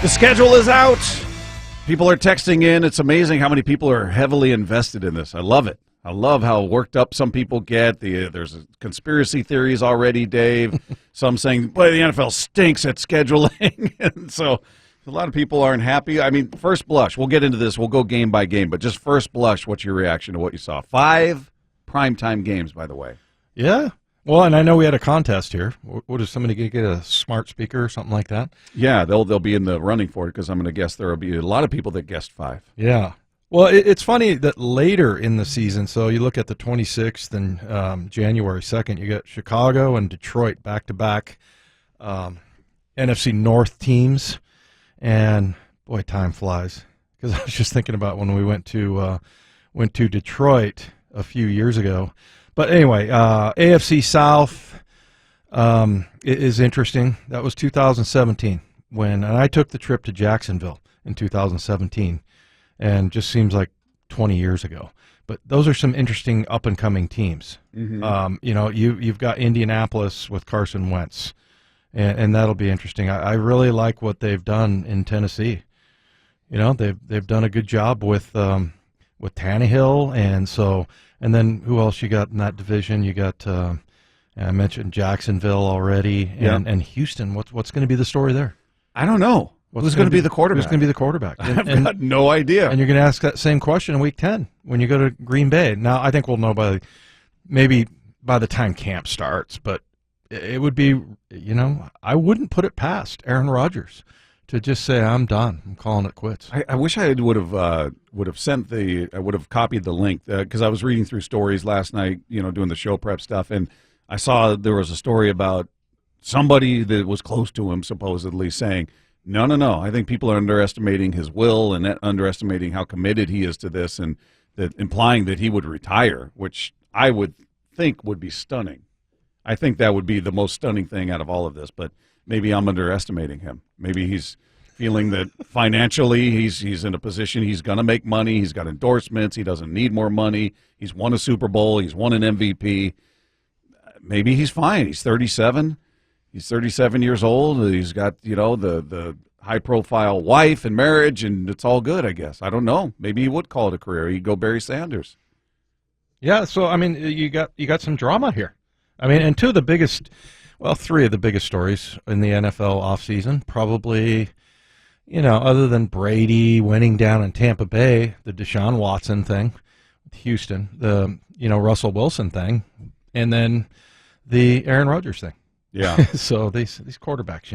The schedule is out. People are texting in. It's amazing how many people are heavily invested in this. I love it. I love how worked up some people get. There's conspiracy theories already, Dave. Some saying, boy, the NFL stinks at scheduling. And so a lot of people aren't happy. I mean, first blush, we'll get into this. We'll go game by game. But just first blush, what's your reaction to what you saw? 5 primetime games, by the way. Yeah. Well, and I know we had a contest here. What is somebody going to get a smart speaker or something like that? Yeah, they'll be in the running for it because I'm going to guess there will be a lot of people that guessed 5. Yeah. Well, it's funny that later in the season, so you look at the 26th and January 2nd, you got Chicago and Detroit back-to-back NFC North teams. And, boy, time flies. Because I was just thinking about when we went to Detroit a few years ago. But anyway, AFC South is interesting. That was 2017 and I took the trip to Jacksonville in 2017, and just seems like 20 years ago. But those are some interesting up-and-coming teams. Mm-hmm. You've got Indianapolis with Carson Wentz, and that'll be interesting. I really like what they've done in Tennessee. You know, they've done a good job with Tannehill, and then who else you got in that division? You got I mentioned Jacksonville already, and Houston. What's going to be the story there? I don't know. Who's going to be the quarterback? Who's going to be the quarterback? I've got no idea. And you're going to ask that same question in Week 10 when you go to Green Bay. Now, I think we'll know maybe by the time camp starts, but it would be, I wouldn't put it past Aaron Rodgers to just say, I'm done. I'm calling it quits. I wish I would have copied the link because I was reading through stories last night, doing the show prep stuff, and I saw there was a story about somebody that was close to him supposedly saying, no, I think people are underestimating his will and underestimating how committed he is to this, and that implying that he would retire, which I would think would be stunning. I think that would be the most stunning thing out of all of this, but maybe I'm underestimating him. Maybe he's feeling that financially he's in a position he's going to make money. He's got endorsements. He doesn't need more money. He's won a Super Bowl. He's won an MVP. Maybe he's fine. He's 37. He's 37 years old. He's got, the high-profile wife and marriage, and it's all good, I guess. I don't know. Maybe he would call it a career. He'd go Barry Sanders. Yeah, so, I mean, you got some drama here. I mean, and three of the biggest stories in the NFL offseason, probably, other than Brady winning down in Tampa Bay, the Deshaun Watson thing with Houston, the, Russell Wilson thing, and then the Aaron Rodgers thing. Yeah. So these quarterbacks,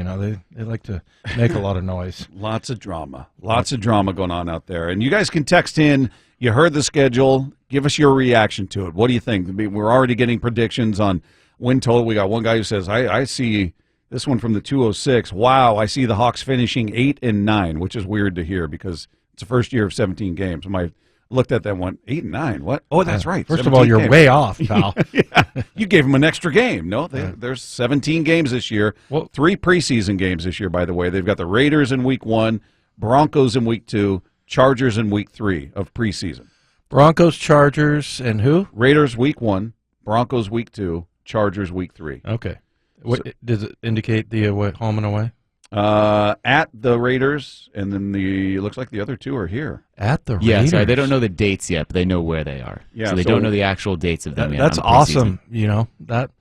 they like to make a lot of noise. Lots of drama going on out there. And you guys can text in. You heard the schedule. Give us your reaction to it. What do you think? I mean, we're already getting predictions on win total. We got one guy who says, I see this one from the 206. Wow, I see the Hawks finishing 8-9, which is weird to hear because it's the first year of 17 games. I looked at that one, 8-9. What? Oh, that's right. First of all, you're way off, pal. Yeah. You gave them an extra game. No, there's 17 games this year. Well, 3 preseason games this year, by the way. They've got the Raiders in Week 1, Broncos in Week 2, Chargers in Week 3 of preseason. Broncos, Chargers, and who? Raiders Week 1, Broncos Week 2, Chargers Week 3. Okay. Does it indicate the home and away? At the Raiders, and then it looks like the other 2 are here. At the Raiders? Yeah, sorry, they don't know the dates yet, but they know where they are. Yeah, so they don't know the actual dates of them yet. That's awesome, that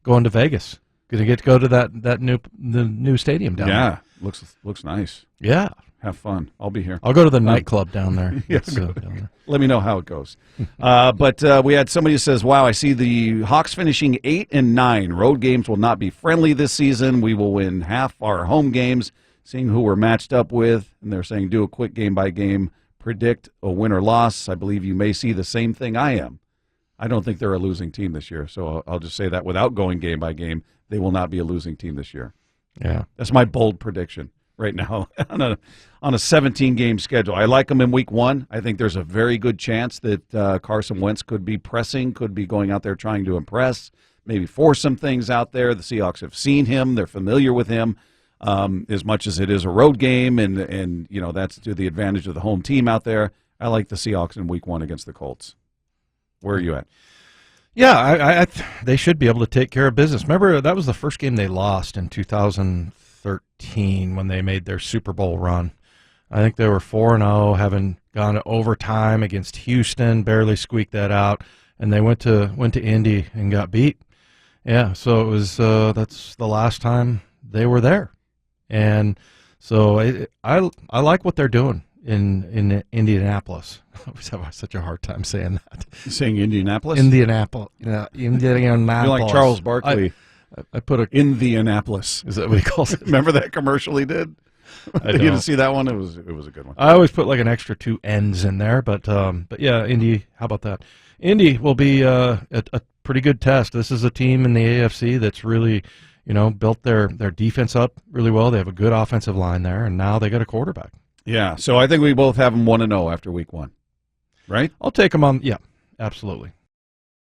going to Vegas. Going to get to go to the new stadium down there. Yeah, looks nice. Yeah. Have fun. I'll be here. I'll go to the nightclub down there. Yes. Down there. Let me know how it goes. But we had somebody who says, wow, I see the Hawks finishing 8-9. Road games will not be friendly this season. We will win half our home games, seeing who we're matched up with. And they're saying do a quick game-by-game, predict a win or loss. I believe you may see the same thing I am. I don't think they're a losing team this year. So I'll just say that without going game-by-game, they will not be a losing team this year. Yeah. That's my bold prediction right now on a 17-game schedule. I like them in Week 1. I think there's a very good chance that Carson Wentz could be pressing, could be going out there trying to impress, maybe force some things out there. The Seahawks have seen him. They're familiar with him as much as it is a road game, and that's to the advantage of the home team out there. I like the Seahawks in Week 1 against the Colts. Where are you at? Yeah, they should be able to take care of business. Remember, that was the first game they lost in 2013. 2013 when they made their Super Bowl run. I think they were 4-0, having gone to overtime against Houston, barely squeaked that out, and they went to Indy and got beat. Yeah, so it was that's the last time they were there, and so I like what they're doing in Indianapolis. I always have such a hard time saying that. Saying Indianapolis? Indianapolis. Indianapolis. You're like Charles Barkley. I put a Indianapolis. Is that what he calls it? Remember that commercial he did? I You don't. didn't see that one? It was a good one. I always put like an extra 2 N's in there, but yeah, Indy. How about that? Indy will be a pretty good test. This is a team in the AFC that's really, built their defense up really well. They have a good offensive line there, and now they got a quarterback. Yeah, so I think we both have them 1-0 after week 1, right? I'll take them on. Yeah, absolutely.